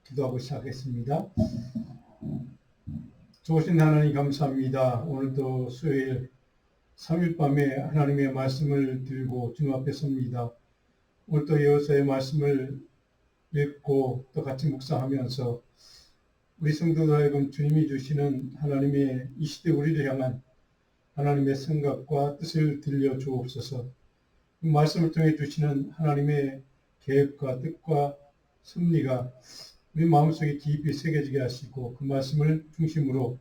기도하고 시작했습니다. 좋으신 하나님 감사합니다. 오늘도 수요일 3일 밤에 하나님의 말씀을 들고 주님 앞에 섭니다. 오늘도 여호수아의 말씀을 읽고 또 같이 묵상하면서 우리 성도들 하여금 주님이 주시는 하나님의 이 시대 우리를 향한 하나님의 생각과 뜻을 들려 주옵소서. 그 말씀을 통해 주시는 하나님의 계획과 뜻과 섭리가 우리 마음속에 깊이 새겨지게 하시고 그 말씀을 중심으로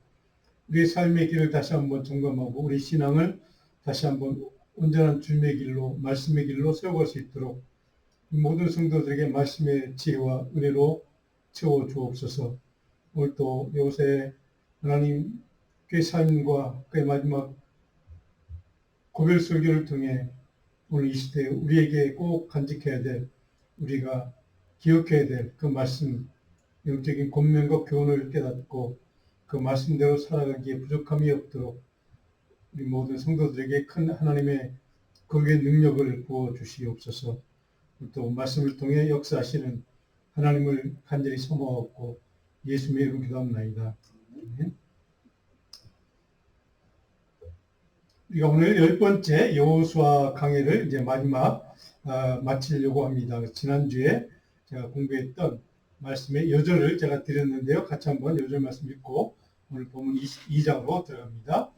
우리의 삶의 길을 다시 한번 점검하고 우리 신앙을 다시 한번 온전한 주님의 길로 말씀의 길로 세워갈 수 있도록 모든 성도들에게 말씀의 지혜와 은혜로 채워 주옵소서. 오늘 또 여호수아의 하나님의 삶과 그의 마지막 고별 설교를 통해 오늘 이 시대에 우리에게 꼭 간직해야 될 우리가 기억해야 될 그 말씀 영적인 권면과 교훈을 깨닫고 그 말씀대로 살아가기에 부족함이 없도록 우리 모든 성도들에게 큰 하나님의 거기에 능력을 부어주시옵소서. 또 말씀을 통해 역사하시는 하나님을 간절히 소망하고 예수님의 이름으로 기도합니다. 우리가 오늘 10번째 여호수아 강해를 이제 마지막 마치려고 합니다. 지난주에 제가 공부했던 말씀의 여절을 제가 드렸는데요. 같이 한번 여절 말씀 읽고 오늘 본문 22장으로 들어갑니다.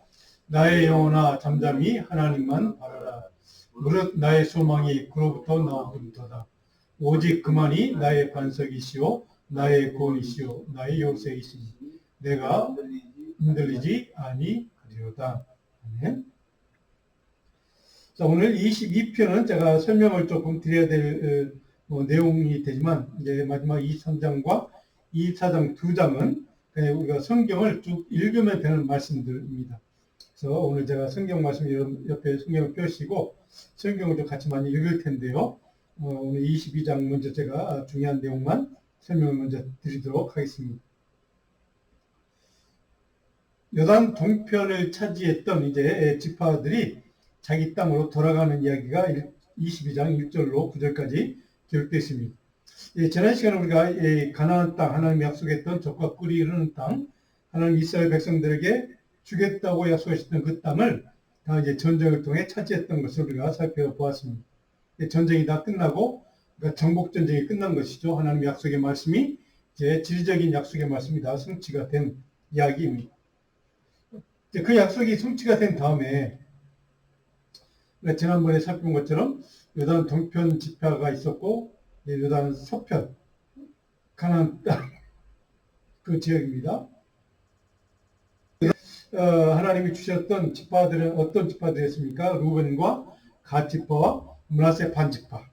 나의 영혼아 잠잠히 하나님만 바라라. 무릇 나의 소망이 그로부터 나오리로다. 오직 그만이 나의 반석이시오 나의 구원이시오 나의 요새이시니 내가 흔들리지 아니하리로다. 아멘. 자, 오늘 22편은 제가 설명을 조금 드려야 될 내용이 되지만 이제 마지막 23장과 24장 두 장은 그냥 우리가 성경을 쭉 읽으면 되는 말씀들입니다. 그래서 오늘 제가 성경 말씀 옆에 성경을 펴시고 성경을 좀 같이 많이 읽을 텐데요. 오늘 22장 먼저 제가 중요한 내용만 설명을 먼저 드리도록 하겠습니다. 요단 동편을 차지했던 이제 지파들이 자기 땅으로 돌아가는 이야기가 22장 1절로 9절까지 기록되어 있습니다. 지난 시간에 우리가 가나안 땅, 하나님이 약속했던 젖과 꿀이 흐르는 땅, 하나님 이스라엘 백성들에게 주겠다고 약속하셨던 그 땅을 다 이제 전쟁을 통해 차지했던 것을 우리가 살펴보았습니다. 전쟁이 다 끝나고, 그러니까 정복 전쟁이 끝난 것이죠. 하나님 약속의 말씀이 이제 질적인 약속의 말씀이 다 성취가 된 이야기입니다. 그 약속이 성취가 된 다음에 지난번에 살펴본 것처럼 요단 동편 지파가 있었고 요단 서편 가나안 땅 그 지역입니다. 하나님이 주셨던 지파들은 어떤 지파들이었습니까? 루벤과 갓 지파와 므낫세 반 지파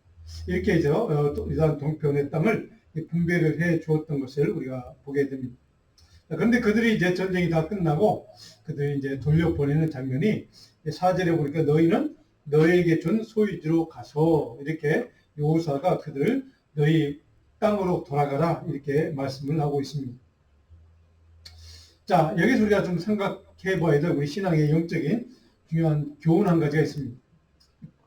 이렇게 해서 요단 동편의 땅을 분배를 해 주었던 것을 우리가 보게 됩니다. 그런데 그들이 이제 전쟁이 다 끝나고 그들이 이제 돌려보내는 장면이 4절에 보니까 너희는 너희에게 준 소유지로 가서 이렇게 여호수아가 그들을 너희 땅으로 돌아가라 이렇게 말씀을 하고 있습니다. 자, 여기서 우리가 좀 생각해 봐야 될 우리 신앙의 영적인 중요한 교훈 한 가지가 있습니다.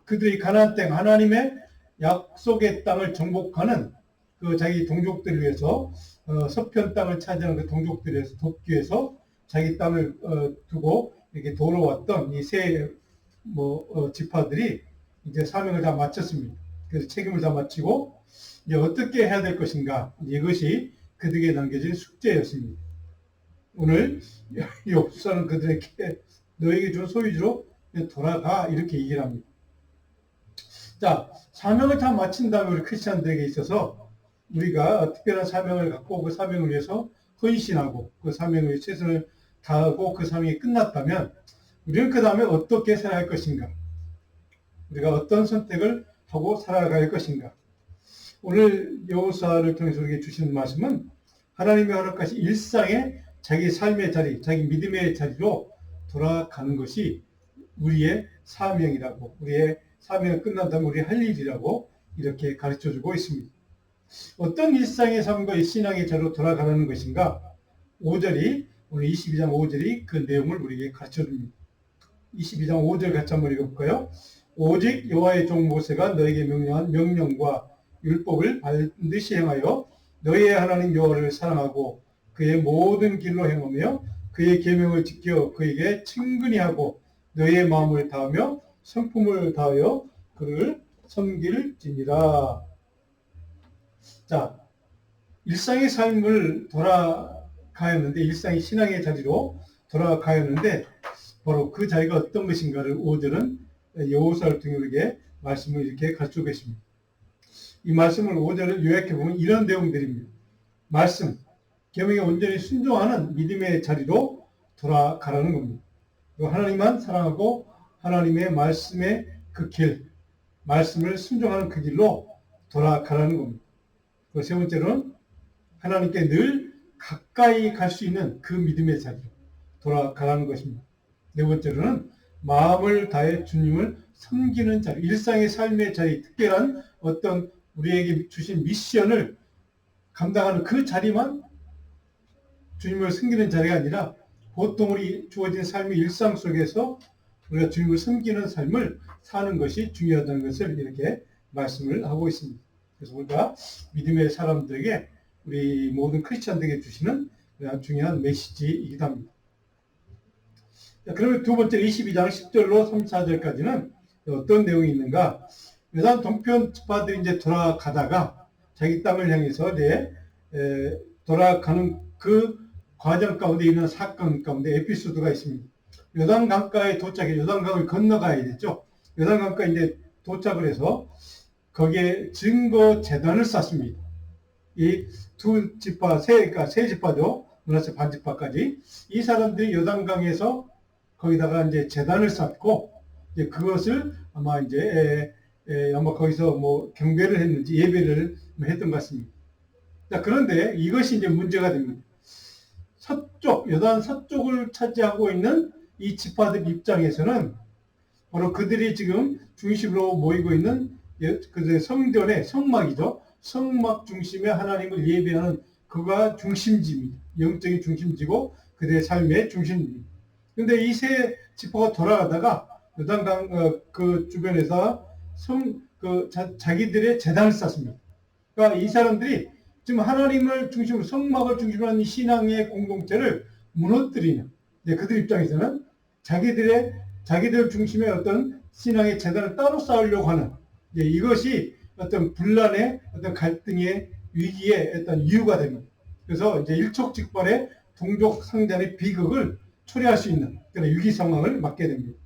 그들이 가나안 땅 하나님의 약속의 땅을 정복하는 그 자기 동족들을 위해서 서편 땅을 차지하는 그 동족들을 위해서 돕기 위해서 자기 땅을 두고 이렇게 돌아왔던 이 세 지파들이 이제 사명을 다 마쳤습니다. 그래서 책임을 다 마치고 이제 어떻게 해야 될 것인가 이것이 그들에게 남겨진 숙제였습니다. 오늘 여호수아는 그들에게 너에게 준 소유지로 돌아가 이렇게 얘기를 합니다. 자, 사명을 다 마친 다음에 우리 크리스찬들에게 있어서 우리가 특별한 사명을 갖고 그 사명을 위해서 헌신하고 그 사명을 위해 최선을 다하고 그 사명이 끝났다면 우리는 그 다음에 어떻게 살아갈 것인가? 우리가 어떤 선택을 하고 살아갈 것인가? 오늘 여호수아를 통해서 우리에게 주시는 말씀은 하나님의 허락하신 일상의 자기 삶의 자리, 자기 믿음의 자리로 돌아가는 것이 우리의 사명이라고, 우리의 사명이 끝난다면 우리 할 일이라고 이렇게 가르쳐주고 있습니다. 어떤 일상의 삶과 신앙의 자리로 돌아가는 것인가? 5절이, 오늘 22장 5절이 그 내용을 우리에게 가르쳐줍니다. 22장 5절 같이 한번 읽어볼까요? 오직 여호와의 종 모세가 너에게 명령한 명령과 율법을 반드시 행하여 너희의 하나님 여호와를 사랑하고 그의 모든 길로 행하며 그의 계명을 지켜 그에게 친근히 하고 너희의 마음을 다하며 성품을 다하여 그를 섬길지니라. 자, 일상의 삶을 돌아가였는데, 일상의 신앙의 자리로 돌아가였는데, 바로 그 자리가 어떤 것인가를 5절은 여호사를 통해 우리에게 말씀을 이렇게 가르치고 계십니다. 이 말씀을 5절을 요약해보면 이런 내용들입니다. 말씀, 계명에 온전히 순종하는 믿음의 자리로 돌아가라는 겁니다. 하나님만 사랑하고 하나님의 말씀의 그 길, 말씀을 순종하는 그 길로 돌아가라는 겁니다. 세 번째로는 하나님께 늘 가까이 갈 수 있는 그 믿음의 자리로 돌아가라는 것입니다. 네 번째로는 마음을 다해 주님을 섬기는 자리, 일상의 삶의 자리, 특별한 어떤 우리에게 주신 미션을 감당하는 그 자리만 주님을 섬기는 자리가 아니라 보통 우리 주어진 삶의 일상 속에서 우리가 주님을 섬기는 삶을 사는 것이 중요하다는 것을 이렇게 말씀을 하고 있습니다. 그래서 우리가 믿음의 사람들에게 우리 모든 크리스천들에게 주시는 중요한 메시지이기도 합니다. 자, 그러면 두 번째 22장 10절로 34절까지는 어떤 내용이 있는가? 요단 동편 지파들이 이제 돌아가다가 자기 땅을 향해서 이제 돌아가는 그 과정 가운데 있는 사건 가운데 에피소드가 있습니다. 요단강가에 도착해 요단강을 건너가야 됐죠. 요단강가에 이제 도착을 해서 거기에 증거 제단을 쌓습니다. 이 두 지파, 그러니까 세 지파죠. 문하세 반지파까지 이 사람들이 요단강에서 거기다가 이제 제단을 쌓고 이제 그것을 아마 이제 아마 거기서 뭐 경배를 했는지 예배를 했던 것 같습니다. 자, 그런데 이것이 이제 문제가 됩니다. 서쪽, 요단 서쪽을 차지하고 있는 이 지파들 입장에서는 바로 그들이 지금 중심으로 모이고 있는 그들의 성전의 성막이죠. 성막 중심에 하나님을 예배하는 그가 중심지입니다. 영적인 중심지고 그들의 삶의 중심지입니다. 그런데 이 세 지파가 돌아가다가 요단강 그 주변에서 자기들의 제단을 쌓습니다. 그러니까 이 사람들이 지금 하나님을 중심으로 성막을 중심으로 하는 신앙의 공동체를 무너뜨리는 그들 입장에서는 자기들 중심의 어떤 신앙의 재단을 따로 쌓으려고 하는 이것이 어떤 분란의 어떤 갈등의 위기의 어떤 이유가 됩니다. 그래서 이제 일촉즉발의 동족 상잔의 비극을 초래할 수 있는 그런 위기 상황을 맞게 됩니다.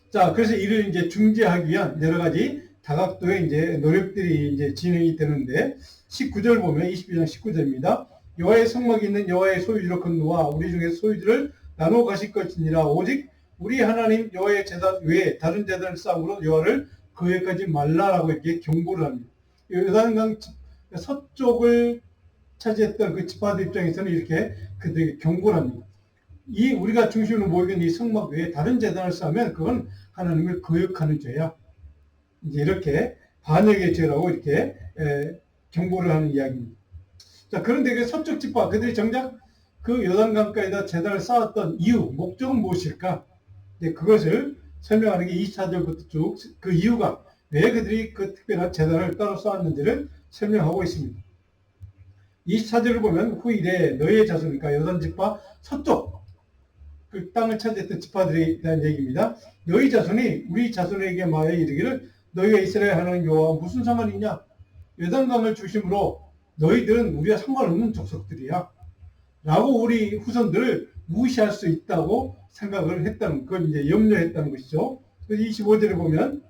자, 그래서 이를 이제 중재하기 위한 여러 가지 다각도의 이제 노력들이 이제 진행이 되는데 19절 보면 22장 19절입니다. 여호와의 성막이 있는 여호와의 소유지로 건너와 우리 중에 소유지를 나눠 가실 것이니라. 오직 우리 하나님 여호와의 제단 외에 다른 제단을 쌓음으로 여호와를 거기까지 말라라고 이렇게 경고를 합니다. 요단강 서쪽을 차지했던 그 지파들 입장에서는 이렇게 그들에게 경고를 합니다. 이 우리가 중심으로 모이게 이 성막 외에 다른 제단을 쌓으면 그건 하나님을 거역하는 죄야. 이제 이렇게 반역의 죄라고 이렇게 경고를 하는 이야기입니다. 자, 그런데 그 서쪽 지파 그들이 정작 그 요단강가에다 제단을 쌓았던 이유, 목적은 무엇일까? 그것을 설명하는 게 24절부터 쭉 그 이유가 왜 그들이 그 특별한 제단을 따로 쌓았는지를 설명하고 있습니다. 24절을 보면 후일에 너희의 자손, 그러니까 요단 지파 서쪽 그 땅을 차지했던 지파들에 대한 얘기입니다. 너희 자손이 우리 자손에게 말해 이르기를 너희가 이스라엘 하나님 여호와와 무슨 상관이 있냐? 요단강을 중심으로 너희들은 우리와 상관없는 족속들이야. 라고 우리 후손들을 무시할 수 있다고 생각을 했다는, 그걸 이제 염려했다는 것이죠. 그래서 25절에 보면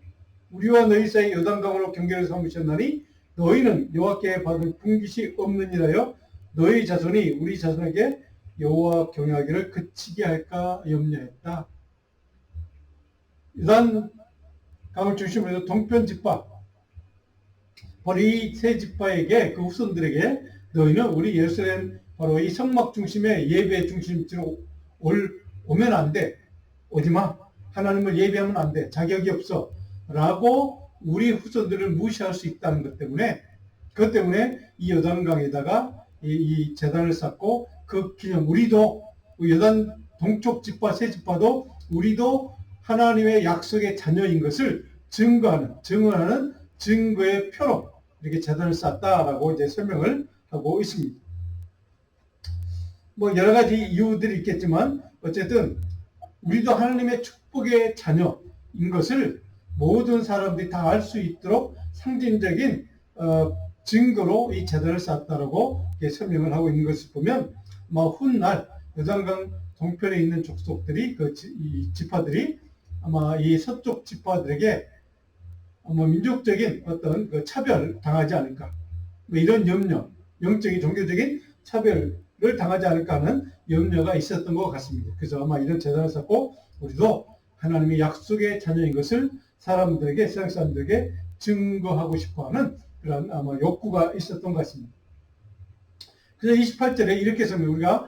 우리와 너희 사이 요단강으로 경계를 삼으셨나니 너희는 여호와께 받은 분깃이 없느니라여 너희 자손이 우리 자손에게 여호와 경외하기를 그치게 할까 염려했다. 요단강을 중심으로 해서 동편 지파, 바로 이 세 지파에게 그 후손들에게 너희는 우리 예루살렘 바로 이 성막 중심의 예배 중심지로 오면 안 돼. 오지 마. 하나님을 예배하면 안 돼. 자격이 없어. 라고 우리 후손들을 무시할 수 있다는 것 때문에 그것 때문에 이 요단강에다가 이 제단을 쌓고 그 기념 우리도 요단 동쪽 지파 세 지파도 우리도 하나님의 약속의 자녀인 것을 증거하는 증언하는 증거의 표로 이렇게 제단을 쌓았다라고 이제 설명을 하고 있습니다. 뭐 여러 가지 이유들이 있겠지만 어쨌든 우리도 하나님의 축복의 자녀인 것을 모든 사람들이 다 알 수 있도록 상징적인 증거로 이 제단을 쌓았다라고 설명을 하고 있는 것을 보면 훗날 요단강 동편에 있는 족속들이 이 지파들이 아마 이 서쪽 지파들에게 민족적인 어떤 그 차별 당하지 않을까, 뭐 이런 염려, 영적인 종교적인 차별을 당하지 않을까 하는 염려가 있었던 것 같습니다. 그래서 아마 이런 제단을 쌓고 우리도 하나님의 약속의 자녀인 것을 사람들에게, 세상 사람들에게 증거하고 싶어하는 그런 아마 욕구가 있었던 것 같습니다. 그래서 28절에 이렇게 설명, 우리가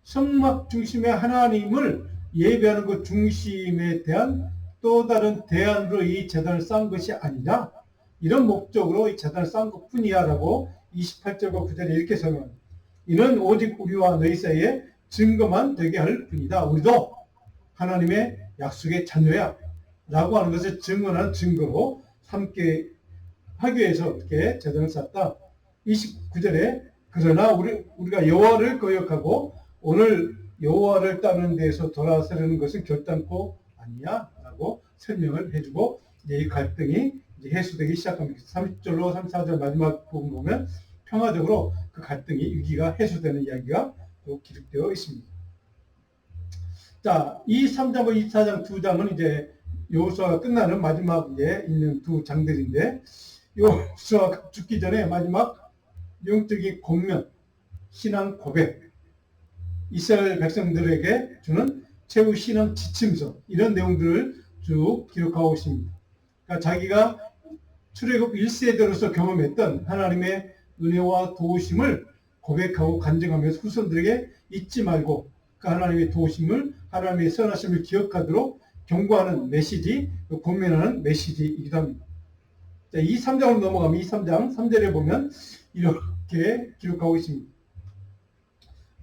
성막 중심의 하나님을 예배하는 것 중심에 대한 또 다른 대안으로 이 제단을 쌓은 것이 아니냐, 이런 목적으로 이 제단을 쌓은 것 뿐이야 라고 28절과 9절에 이렇게 설명합니다. 이는 오직 우리와 너희 사이에 증거만 되게 할 뿐이다. 우리도 하나님의 약속의 자녀야 라고 하는 것을 증언한 증거로 삼게 하기 위해서 어떻게 제단을 쌓았다. 29절에 그러나 우리가 여호와를 거역하고 오늘 여호와를 따르는 데에서 돌아서려는 것은 결단코 아니야 라고 설명을 해주고 이제 이 갈등이 이제 해소되기 시작합니다. 30절로 34절 마지막 부분 보면 평화적으로 그 갈등이, 위기가 해소되는 이야기가 또 기록되어 있습니다. 자, 이 3장과 24장 두 장은 이제 여호수아가 끝나는 마지막에 있는 두 장들인데, 여호수아가 죽기 전에 마지막 영적인 권면, 신앙 고백, 이스라엘 백성들에게 주는 최후 신앙 지침서, 이런 내용들을 쭉 기록하고 있습니다. 그러니까 자기가 출애굽 1세대로서 경험했던 하나님의 은혜와 도우심을 고백하고 간증하면서 후손들에게 잊지 말고 그 하나님의 도우심을, 하나님의 선하심을 기억하도록 경고하는 메시지, 권면하는 메시지이기도 합니다. 자, 이 3장으로 넘어가면 이 3장 3절에 보면 이렇게 기록하고 있습니다.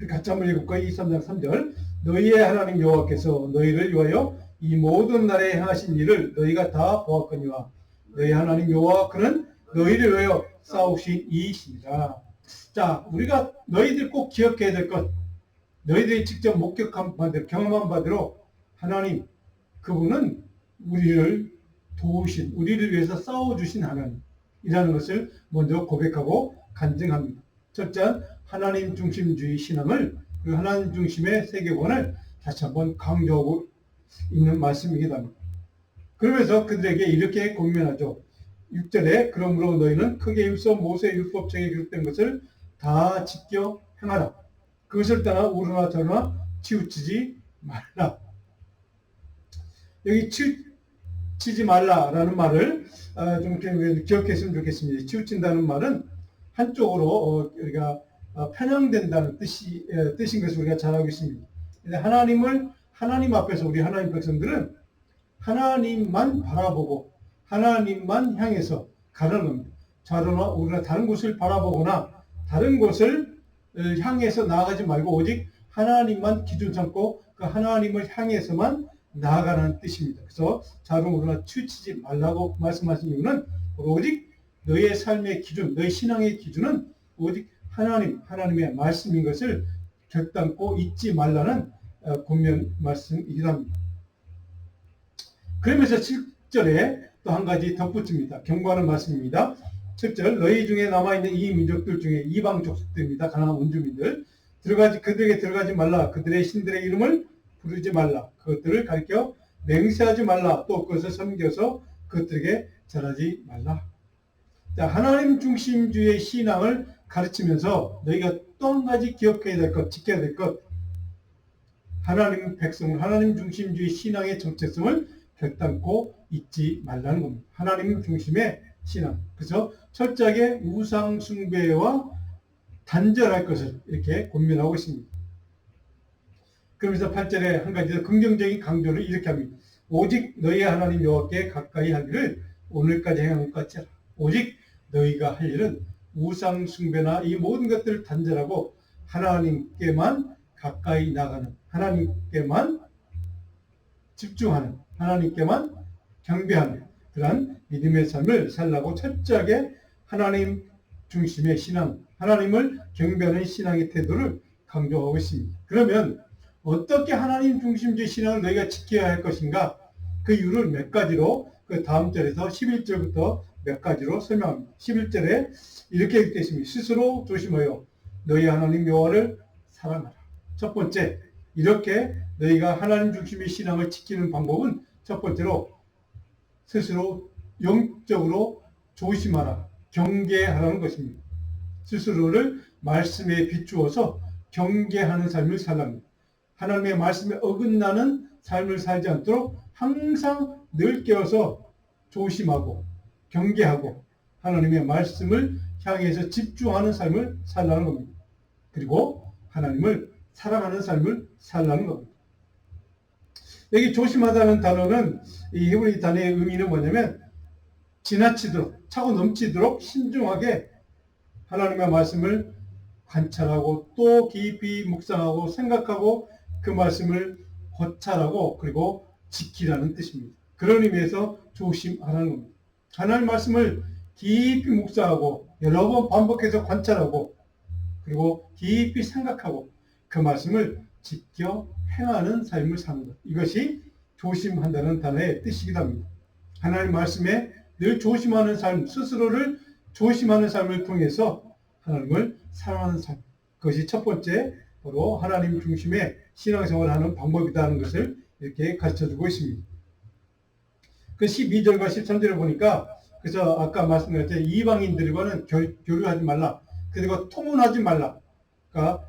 같이 한번 읽어볼까요? 이 3장 3절. 너희의 하나님 여호와께서 너희를 위하여 이 모든 나라에 행하신 일을 너희가 다 보았거니와 너희 하나님 여호와 그는 너희를 위하여 싸우신 이이시니라. 자, 우리가 너희들 꼭 기억해야 될 것, 너희들이 직접 목격한 바대로, 경험한 바대로 하나님, 그분은 우리를 도우신, 우리를 위해서 싸워주신 하나님이라는 것을 먼저 고백하고 간증합니다. 첫째, 하나님 중심주의 신앙을, 그 하나님 중심의 세계관을 다시 한번 강조하고 있는 말씀이기도 합니다. 그러면서 그들에게 이렇게 권면하죠. 6절에 그러므로 너희는 크게 힘써 모세의 율법책에 기록된 것을 다 지켜 행하라. 그것을 따라 오르나 저르나 치우치지 말라. 여기 치우치지 말라라는 말을 좀 기억했으면 좋겠습니다. 치우친다는 말은 한쪽으로 우리가 편향된다는 뜻인 것을 우리가 잘 알고 있습니다. 하나님 앞에서 우리 하나님 백성들은 하나님만 바라보고 하나님만 향해서 가는 겁니다. 좌로나 우리나 다른 곳을 바라보거나 다른 곳을 향해서 나아가지 말고 오직 하나님만 기준 삼고 그 하나님을 향해서만 나아가는 뜻입니다. 그래서 좌로 우리나 치우치지 말라고 말씀하신 이유는 오직 너의 삶의 기준, 너의 신앙의 기준은 오직 하나님의 말씀인 것을 결단코 잊지 말라는 권면 말씀이기도 합니다. 그러면서 7절에 또 한 가지 덧붙입니다. 경고하는 말씀입니다. 7절, 너희 중에 남아있는 이 민족들 중에 이방 족속들입니다. 가나안 원주민들. 그들에게 들어가지 말라. 그들의 신들의 이름을 부르지 말라. 그것들을 가리켜 맹세하지 말라. 또 그것을 섬겨서 그것들에게 절하지 말라. 자, 하나님 중심주의 신앙을 가르치면서 너희가 또 한 가지 기억해야 될 것, 지켜야 될 것, 하나님 백성을, 하나님 중심주의 신앙의 정체성을 결단코 잊지 말라는 겁니다. 하나님 중심의 신앙. 그래서 철저하게 우상 숭배와 단절할 것을 이렇게 권면하고 있습니다. 그러면서 8절에 한 가지 더 긍정적인 강조를 이렇게 합니다. 오직 너희 하나님 여호와께 가까이 하기를 오늘까지 행한 것 같이 하라. 오직 너희가 할 일은 우상 숭배나 이 모든 것들을 단절하고 하나님께만 가까이 나가는, 하나님께만 집중하는, 하나님께만 경배하는 그러한 믿음의 삶을 살라고 철저하게 하나님 중심의 신앙, 하나님을 경배하는 신앙의 태도를 강조하고 있습니다. 그러면 어떻게 하나님 중심주의 신앙을 너희가 지켜야 할 것인가? 그 이유를 몇 가지로 그 다음 절에서 11절부터 몇 가지로 설명합니다. 11절에 이렇게 되어 있습니다. 스스로 조심하여 너희 하나님 여호와를 사랑하라. 첫 번째, 이렇게 너희가 하나님 중심의 신앙을 지키는 방법은 첫 번째로 스스로 영적으로 조심하라, 경계하라는 것입니다. 스스로를 말씀에 비추어서 경계하는 삶을 살랍니다. 하나님의 말씀에 어긋나는 삶을 살지 않도록 항상 늘 깨어서 조심하고 경계하고 하나님의 말씀을 향해서 집중하는 삶을 살라는 겁니다. 그리고 하나님을 사랑하는 삶을 살라는 겁니다. 여기 조심하다는 단어는 이 히브리 단어의 의미는 뭐냐면 지나치도록 차고 넘치도록 신중하게 하나님의 말씀을 관찰하고 또 깊이 묵상하고 생각하고 그 말씀을 고찰하고 그리고 지키라는 뜻입니다. 그런 의미에서 조심하라는 겁니다. 하나님 말씀을 깊이 묵상하고 여러 번 반복해서 관찰하고 그리고 깊이 생각하고 그 말씀을 지켜 행하는 삶을 사는 것. 이것이 조심한다는 단어의 뜻이기도 합니다. 하나님 말씀에 늘 조심하는 삶, 스스로를 조심하는 삶을 통해서 하나님을 사랑하는 삶. 그것이 첫 번째 바로 하나님 중심의 신앙생활을 하는 방법이라는 것을 이렇게 가르쳐주고 있습니다. 그 12절과 13절을 보니까 그래서 아까 말씀드렸듯이 이방인들과는 교류하지 말라. 그리고 통혼하지 말라. 그러니까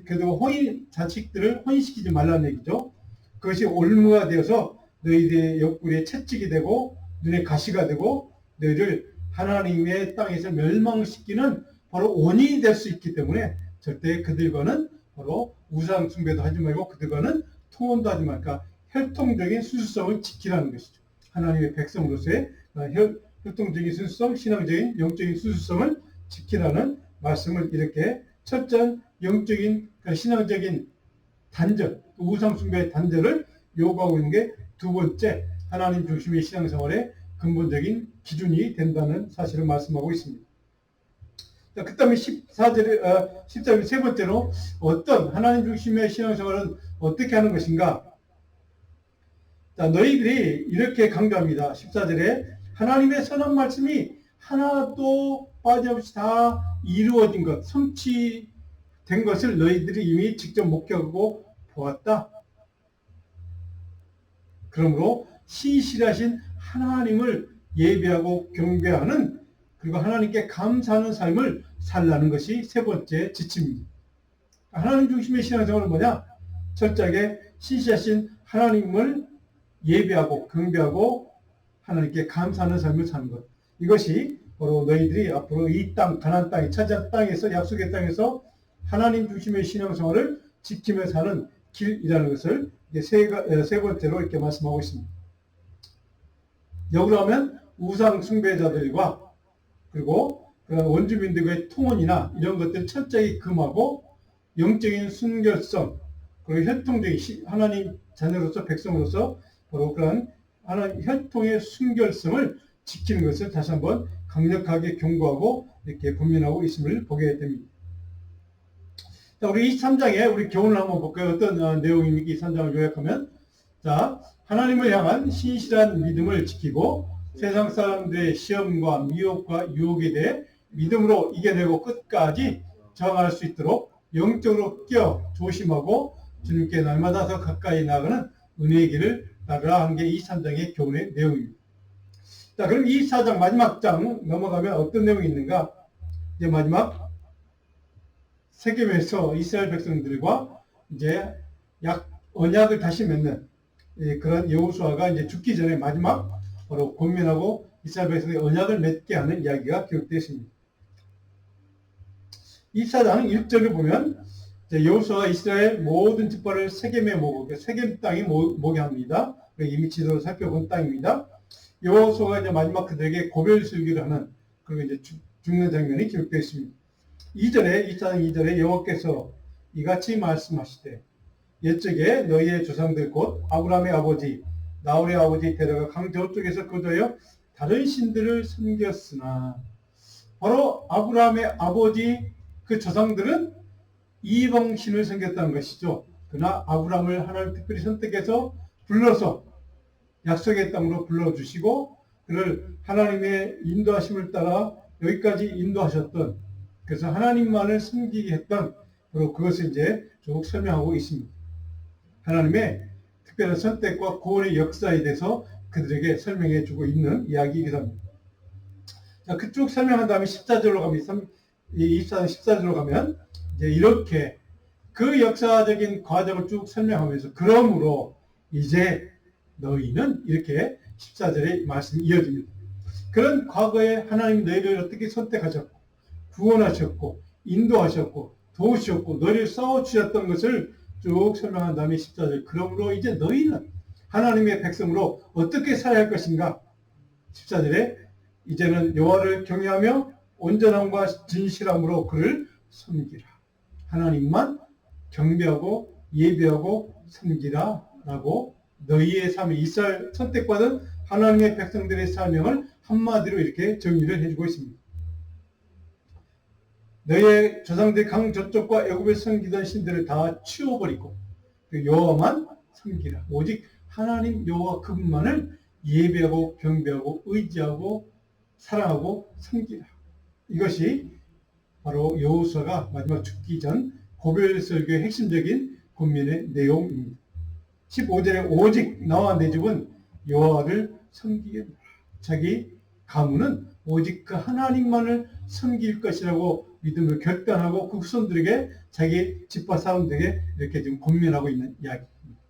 그리고 혼인 자식들을 혼인시키지 말라는 얘기죠. 그것이 올무가 되어서 너희들의 옆구리에 채찍이 되고 눈에 가시가 되고 너희를 하나님의 땅에서 멸망시키는 바로 원인이 될 수 있기 때문에 절대 그들과는 바로 우상 숭배도 하지 말고 그들과는 통혼도 하지 말까. 그러니까 혈통적인 순수성을 지키라는 것이죠. 하나님의 백성으로서의 혈통적인 순수성, 신앙적인 영적인 순수성을 지키라는 말씀을 이렇게 첫째 영적인 신앙적인 단절, 우상 숭배의 단절을 요구하고 있는 게 두 번째 하나님 중심의 신앙생활의 근본적인 기준이 된다는 사실을 말씀하고 있습니다. 그 다음에 14절 세 번째로 어떤 하나님 중심의 신앙생활은 어떻게 하는 것인가? 자, 너희들이 이렇게 강조합니다. 14절에 하나님의 선한 말씀이 하나도 빠짐없이 다 이루어진 것, 성취된 것을 너희들이 이미 직접 목격하고 보았다. 그러므로 신실하신 하나님을 예배하고 경배하는 그리고 하나님께 감사하는 삶을 살라는 것이 세 번째 지침입니다. 하나님 중심의 신앙생활은 뭐냐? 철저하게 신실하신 하나님을 예배하고 경배하고 하나님께 감사하는 삶을 사는 것. 이것이 바로 너희들이 앞으로 이 땅, 가나안 땅에 차지한 땅에서 약속의 땅에서 하나님 중심의 신앙생활을 지키며 사는 길이라는 것을 세 번째로 이렇게 말씀하고 있습니다. 역으로 하면 우상 숭배자들과 그리고 그런 원주민들과의 통혼이나 이런 것들 철저히 금하고 영적인 순결성 그리고 혈통적인 하나님 자녀로서 백성으로서 바로 그런 하나님 혈통의 순결성을 지키는 것을 다시 한번 강력하게 경고하고 이렇게 권면하고 있음을 보게 됩니다. 자, 우리 23장에 우리 교훈을 한번 볼까요? 어떤 내용입니까? 23장을 요약하면 자, 하나님을 향한 신실한 믿음을 지키고 세상 사람들의 시험과 미혹과 유혹에 대해 믿음으로 이겨내고 끝까지 저항할 수 있도록 영적으로 깨어 조심하고 주님께 날마다 더 가까이 나가는 은혜의 길을 따르라 하는 게 23장의 교훈의 내용입니다. 자, 그럼 24장 마지막 장 넘어가면 어떤 내용이 있는가? 이제 마지막 세겜에서 이스라엘 백성들과 이제 언약을 다시 맺는 그런 여호수아가 이제 죽기 전에 마지막 바로 권면하고 이스라엘 백성의 언약을 맺게 하는 이야기가 기록되어 있습니다. 24장 1절을 보면 여호수아가 이스라엘 모든 지파를 세겜에 모으고 세겜 땅에 모게 합니다. 이미 지도로 살펴본 땅입니다. 여호수아가 이제 마지막 그들에게 고별술기를 하는 그리고 이제 죽는 장면이 기록되어 있습니다. 2절에 24장 2절에 여호와께서 이같이 말씀하시되 옛적에 너희의 조상들 곧 아브라함의 아버지 나홀의 아버지 데라가 강 저쪽에서 거주하여 다른 신들을 섬겼으나 바로 아브라함의 아버지 그 조상들은 이방신을 섬겼다는 것이죠. 그러나 아브라함을 하나님 특별히 선택해서 불러서 약속의 땅으로 불러주시고 그를 하나님의 인도하심을 따라 여기까지 인도하셨던, 그래서 하나님만을 섬기게 했던 바로 그것을 이제 쭉 설명하고 있습니다. 하나님의 특별한 선택과 구원의 역사에 대해서 그들에게 설명해 주고 있는 이야기이기도 합니다. 자, 그쪽 설명한 다음에 14절로 가면, 24장 14절로 가면 이제 이렇게 그 역사적인 과정을 쭉 설명하면서 그러므로 이제 너희는 이렇게 14절의 말씀이 이어집니다. 그런 과거에 하나님 너희를 어떻게 선택하셨고 구원하셨고 인도하셨고 도우셨고 너희를 싸워주셨던 것을 쭉 설명한 다음에 14절, 그러므로 이제 너희는 하나님의 백성으로 어떻게 살아야 할 것인가. 14절에 이제는 여호와를 경외하며 온전함과 진실함으로 그를 섬기라. 하나님만 경배하고 예배하고 섬기라 라고 너희의 삶이 이스라엘 선택받은 하나님의 백성들의 사명을 한마디로 이렇게 정리를 해주고 있습니다. 너희의 조상들이 강 저쪽과 애굽에 섬기던 신들을 다 치워버리고 여호와만 섬기라. 오직 하나님 여호와 그분만을 예배하고 경배하고 의지하고 사랑하고 섬기라. 이것이 바로 여호수아가 마지막 죽기 전 고별 설교의 핵심적인 권면의 내용입니다. 15절에 오직 나와 내 집은 여호와를 섬기겠노라. 자기 가문은 오직 그 하나님만을 섬길 것이라고 믿음을 결단하고 그 후손들에게 자기 집과 사람들에게 이렇게 지금 권면하고 있는 이야기입니다.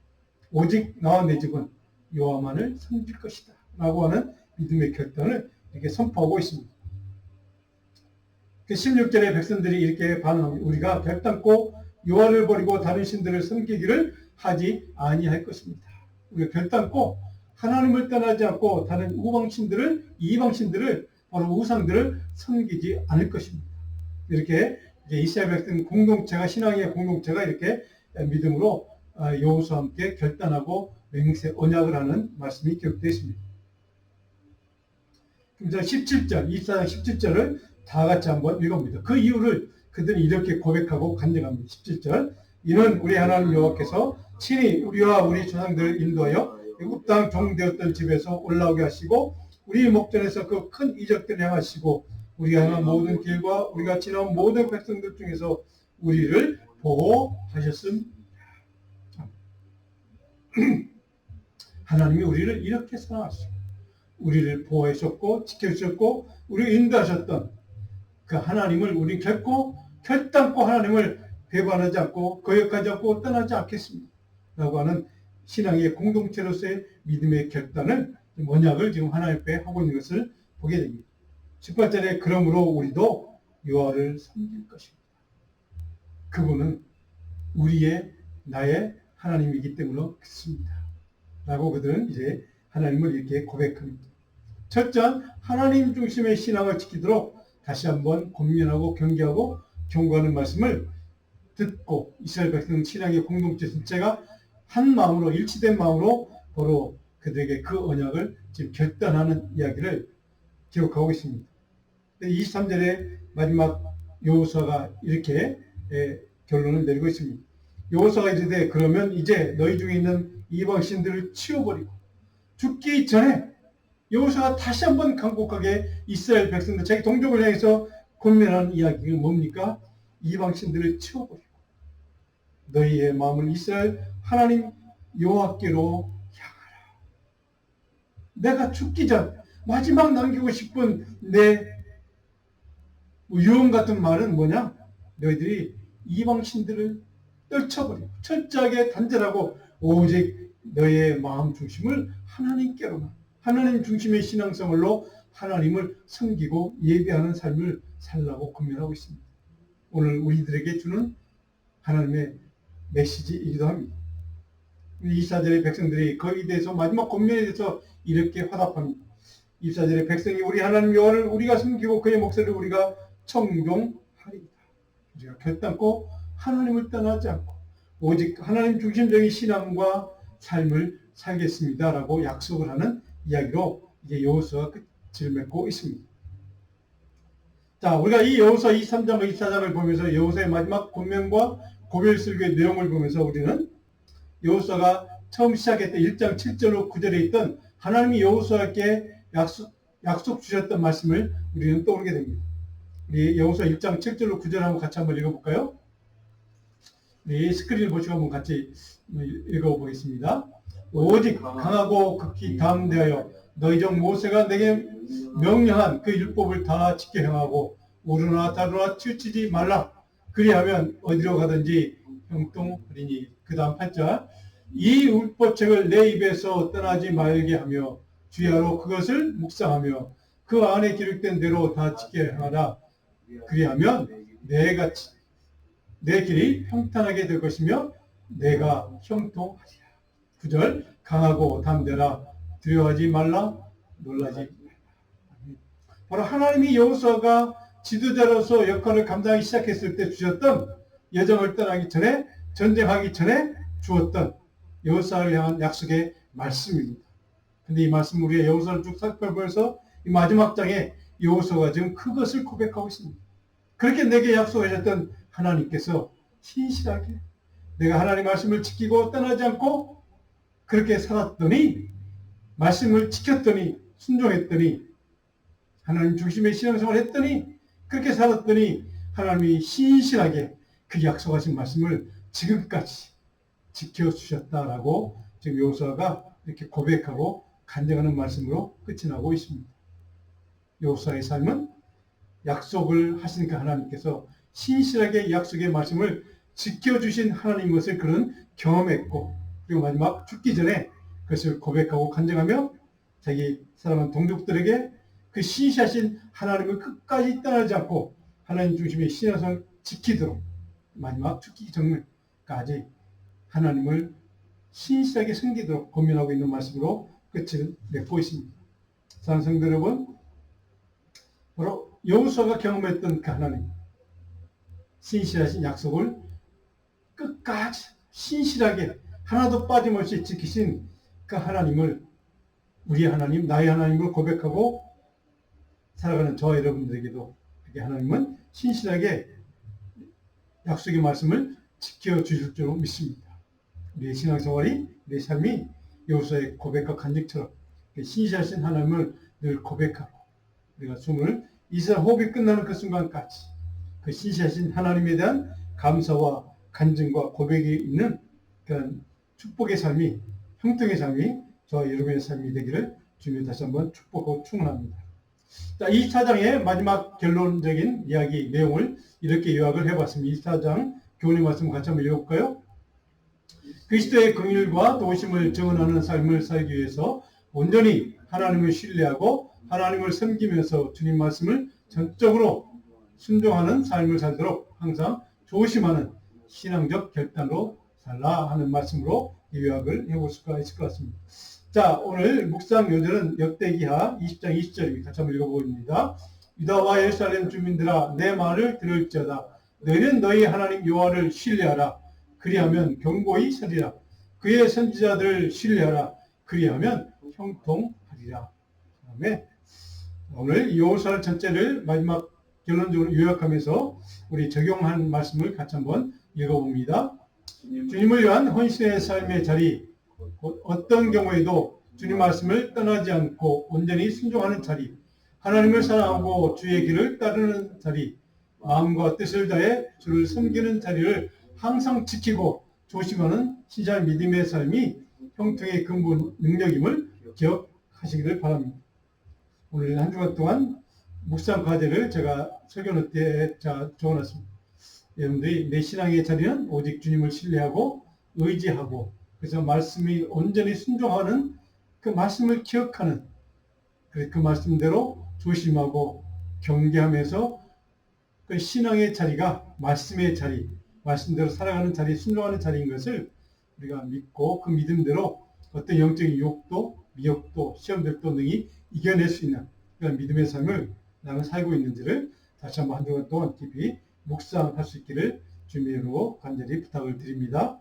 오직 나와 내 집은 여호와만을 섬길 것이다 라고 하는 믿음의 결단을 이렇게 선포하고 있습니다. 16절에 백성들이 이렇게 반응합니다. 우리가 결단코 여호와를 버리고 다른 신들을 섬기기를 하지 아니할 것입니다. 우리가 결단코 하나님을 떠나지 않고 다른 이방신들을 바로 우상들을 섬기지 않을 것입니다. 이렇게 이스라엘 백성 공동체가, 신앙의 공동체가 이렇게 믿음으로 여호수아와 함께 결단하고 맹세 언약을 하는 말씀이 기록되어 있습니다. 그럼 17절, 24장 17절을 다 같이 한번 읽어봅니다. 그 이유를 그들이 이렇게 고백하고 간증합니다. 17절, 이는 우리 하나님 여호와께서 친히 우리와 우리 조상들을 인도하여 애굽 땅 종되었던 집에서 올라오게 하시고 우리 목전에서 그 큰 이적들을 행하시고 우리가 행한 모든 길과 우리가 지나온 모든 백성들 중에서 우리를 보호하셨습니다. 하나님이 우리를 이렇게 사랑하시고 우리를 보호하셨고 지켜주셨고 우리를 인도하셨던 그 하나님을 우리 결단코 하나님을 배반하지 않고 거역하지 않고 떠나지 않겠습니다 라고 하는 신앙의 공동체로서의 믿음의 결단을, 언약을 지금 하나님 앞에 하고 있는 것을 보게 됩니다. 18절에 그러므로 우리도 여호와를 섬길 것입니다. 그분은 나의 하나님이기 때문에 그렇습니다 라고 그들은 이제 하나님을 이렇게 고백합니다. 철저한 하나님 중심의 신앙을 지키도록 다시 한번 권면하고 경계하고 경고하는 말씀을 듣고 이스라엘 백성 신앙의 공동체 전체가 한 마음으로 일치된 마음으로 바로 그들에게 그 언약을 지금 결단하는 이야기를 기록하고 있습니다. 23절에 마지막 여호수아가 이렇게 결론을 내리고 있습니다. 여호수아가 이르되 그러면 이제 너희 중에 있는 이방 신들을 치워버리고, 죽기 전에 여호수아가 다시 한번 강곡하게 이스라엘 백성들 자기 동족을 향해서 권면하는 이야기가 뭡니까? 이방 신들을 치워버리고 너희의 마음을 이스라엘 하나님 여호와께로 향하라. 내가 죽기 전 마지막 남기고 싶은 내 유언 같은 말은 뭐냐? 너희들이 이방 신들을 떨쳐버리고 철저하게 단절하고 오직 너희의 마음 중심을 하나님께로만, 하나님 중심의 신앙생활로 하나님을 섬기고 예배하는 삶을 살라고 권면하고 있습니다. 오늘 우리들에게 주는 하나님의 메시지이기도 합니다. 24절의 백성들이 거기에 대해서 마지막 권면에 대해서 이렇게 화답합니다. 24절의 백성이 우리 하나님 여호와를 우리가 섬기고 그의 목소리를 우리가 청종하리이다. 우리가 결단코 하나님을 떠나지 않고 오직 하나님 중심적인 신앙과 삶을 살겠습니다 라고 약속을 하는 이야기로 이제 여호수아가 끝을 맺고 있습니다. 자, 우리가 이 여호수아 23장과 24장을 보면서 여호수아의 마지막 권면과 고별 설교의 내용을 보면서 우리는 여호수아가 처음 시작했던 1장 7절로 9절에 있던 하나님이 여호수아에게 약속 주셨던 말씀을 우리는 떠오르게 됩니다. 우리 여호수아 1장 7절로 9절 같이 한번 읽어볼까요? 우리 스크린을 보시고 한번 같이 읽어보겠습니다. 오직 강하고 극히 담대하여 너희 종 모세가 내게 명령한 그 율법을 다 지켜 행하고 우르나 다르나 치우치지 말라. 그리하면 어디로 가든지 형통하리니. 그 다음 8절. 이 율법책을 내 입에서 떠나지 말게 하며 주야로 그것을 묵상하며 그 안에 기록된 대로 다 지켜 행하라. 그리하면 내 길이 평탄하게 될 것이며 내가 형통하리라. 9절. 강하고 담대라. 두려워하지 말라. 놀라지 말라. 바로 하나님이 여호수아가 지도자로서 역할을 감당하기 시작했을 때 주셨던, 여정을 떠나기 전에, 전쟁하기 전에 주었던 여호수아를 향한 약속의 말씀입니다. 근데 이 말씀 우리가 여호수아를 쭉 살펴보면서 이 마지막 장에 여호수아가 지금 그것을 고백하고 있습니다. 그렇게 내게 약속하셨던 하나님께서 신실하게 내가 하나님 말씀을 지키고 떠나지 않고 그렇게 살았더니, 말씀을 지켰더니, 순종했더니, 하나님 중심의 신앙생활을 했더니, 그렇게 살았더니 하나님이 신실하게 그 약속하신 말씀을 지금까지 지켜주셨다라고 지금 여호수아가 이렇게 고백하고 간증하는 말씀으로 끝이 나고 있습니다. 여호수아의 삶은 약속을 하신 그 하나님께서 신실하게 약속의 말씀을 지켜주신 하나님 것을 그는 경험했고, 그리고 마지막 죽기 전에 그것을 고백하고 간증하며 자기 사랑하는 동족들에게 그 신실하신 하나님을 끝까지 떠나지 않고 하나님 중심의 신앙을 지키도록 마지막 죽기 전까지 하나님을 신실하게 섬기도록 권면하고 있는 말씀으로 끝을 맺고 있습니다. 사랑하는 성도 여러분, 바로 여호수아가 경험했던 그 하나님, 신실하신 약속을 끝까지 신실하게 하나도 빠짐없이 지키신 그 하나님을, 우리 하나님, 나의 하나님을 고백하고 살아가는 저와 여러분들에게도 그렇게 하나님은 신실하게 약속의 말씀을 지켜주실 줄 믿습니다. 우리의 신앙생활이, 우리의 삶이 여호수아의 고백과 간증처럼 신실하신 하나님을 늘 고백하고 우리가 숨을 이스라엘 호흡이 끝나는 그 순간까지 그 신실하신 하나님에 대한 감사와 간증과 고백이 있는 그런 축복의 삶이, 형통의 삶이 저와 여러분의 삶이 되기를 주님 다시 한번 축복하고 축원합니다. 자, 24장의 마지막 결론적인 이야기 내용을 이렇게 요약을 해봤습니다. 24장 교훈의 말씀 같이 한번 읽어볼까요? 그리스도의 긍휼과 도우심을 증언하는 삶을 살기 위해서 온전히 하나님을 신뢰하고 하나님을 섬기면서 주님 말씀을 전적으로 순종하는 삶을 살도록 항상 조심하는 신앙적 결단으로 살라 하는 말씀으로 요약을 해볼 수가 있을 것 같습니다. 자, 오늘 묵상 요절은 역대기하 20장 20절입니다. 같이 한번 읽어보겠습니다. 유다와 예루살렘 주민들아, 내 말을 들을지어다. 너희는 너희 하나님 여호와를 신뢰하라. 그리하면 경고히 서리라. 그의 선지자들을 신뢰하라. 그리하면 형통하리라. 그다음에 오늘 여호수아 전체를 마지막 결론적으로 요약하면서 우리 적용한 말씀을 같이 한번 읽어봅니다. 주님을 위한 헌신의 삶의 자리, 어떤 경우에도 주님 말씀을 떠나지 않고 온전히 순종하는 자리, 하나님을 사랑하고 주의 길을 따르는 자리, 마음과 뜻을 다해 주를 섬기는 자리를 항상 지키고 조심하는 신실한 믿음의 삶이 형통의 근본 능력임을 기억하시기를 바랍니다. 오늘 한 주간 동안 묵상 과제를 제가 설교노트에 적어놨습니다. 여러분들이 내 신앙의 자리는 오직 주님을 신뢰하고 의지하고, 그래서 말씀이 온전히 순종하는 그 말씀을 기억하는, 그 말씀대로 조심하고 경계하면서 그 신앙의 자리가 말씀의 자리, 말씀대로 살아가는 자리, 순종하는 자리인 것을 우리가 믿고 그 믿음대로 어떤 영적인 유혹도, 미혹도, 시험들도 능히 이겨낼 수 있는 그런 믿음의 삶을 나는 살고 있는지를 다시 한번 한 주간 동안 깊이 묵상할 수 있기를 주님으로 간절히 부탁을 드립니다.